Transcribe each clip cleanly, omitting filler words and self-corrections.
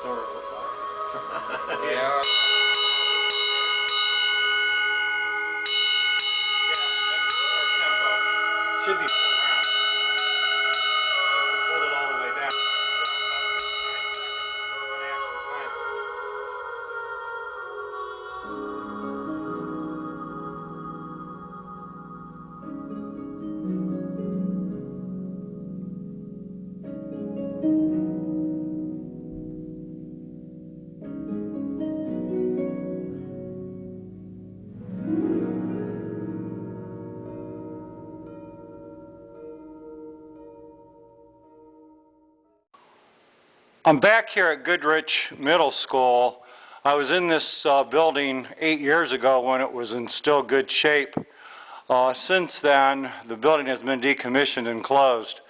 historical fire. Yeah. Yeah, that's our tempo. Should be 4 rounds. Since we pulled it all the way down. About 69 seconds if we were going to actually time it. I'm back here at Goodrich Middle School. I was in this building 8 years ago when it was in still good shape. Since then, the building has been decommissioned and closed.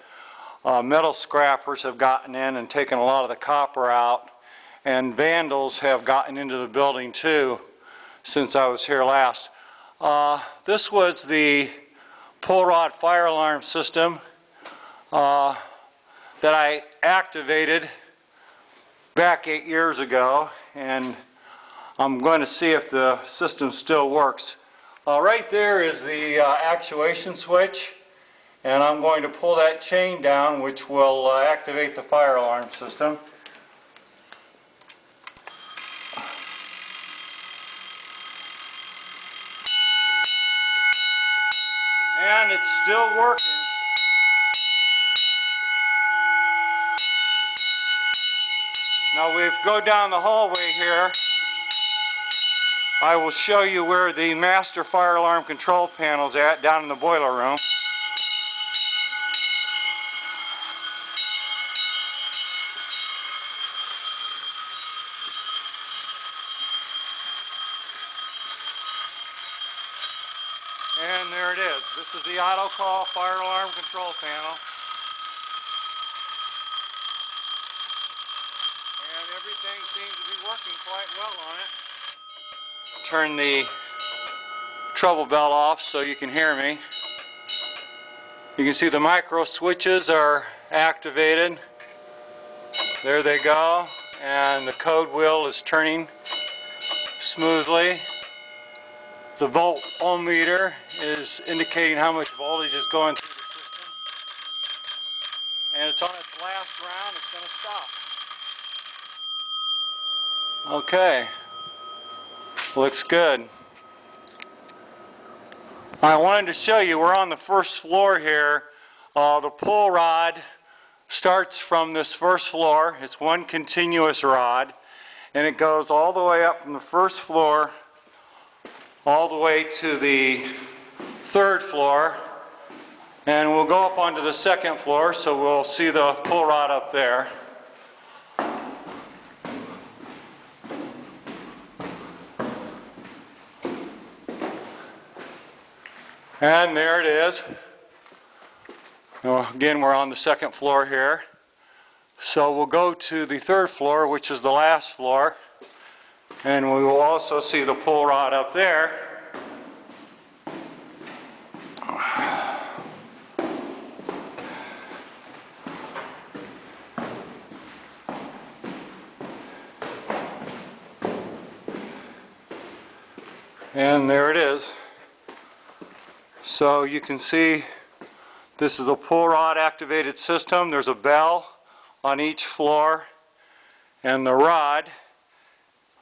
Metal scrappers have gotten in and taken a lot of the copper out, and vandals have gotten into the building too since I was here last. This was the pull rod fire alarm system that I activated back 8 years ago, and I'm going to see if the system still works. Right there is the actuation switch, and I'm going to pull that chain down, which will activate the fire alarm system. And it's still working. Now we go down the hallway here. I will show you where the master fire alarm control panel is at, down in the boiler room. And there it is. This is the Autocall fire alarm control panel. And everything seems to be working quite well on it. Turn the trouble bell off so you can hear me. You can see the micro switches are activated. There they go. And the code wheel is turning smoothly. The voltmeter is indicating how much voltage is going through the system. And it's on its last round. It's going to stop. Okay. Looks good. I wanted to show you, we're on the first floor here. The pull rod starts from this first floor. It's one continuous rod, and it goes all the way up from the first floor all the way to the third floor, and we'll go up onto the second floor, so we'll see the pull rod up there. And there it is. Now, again, we're on the second floor here. So we'll go to the third floor, which is the last floor, and we will also see the pull rod up there. And there it is. So you can see this is a pull rod activated system. There's a bell on each floor, and the rod,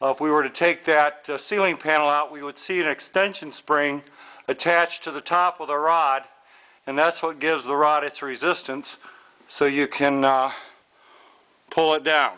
if we were to take that ceiling panel out, we would see an extension spring attached to the top of the rod, and that's what gives the rod its resistance, so you can pull it down.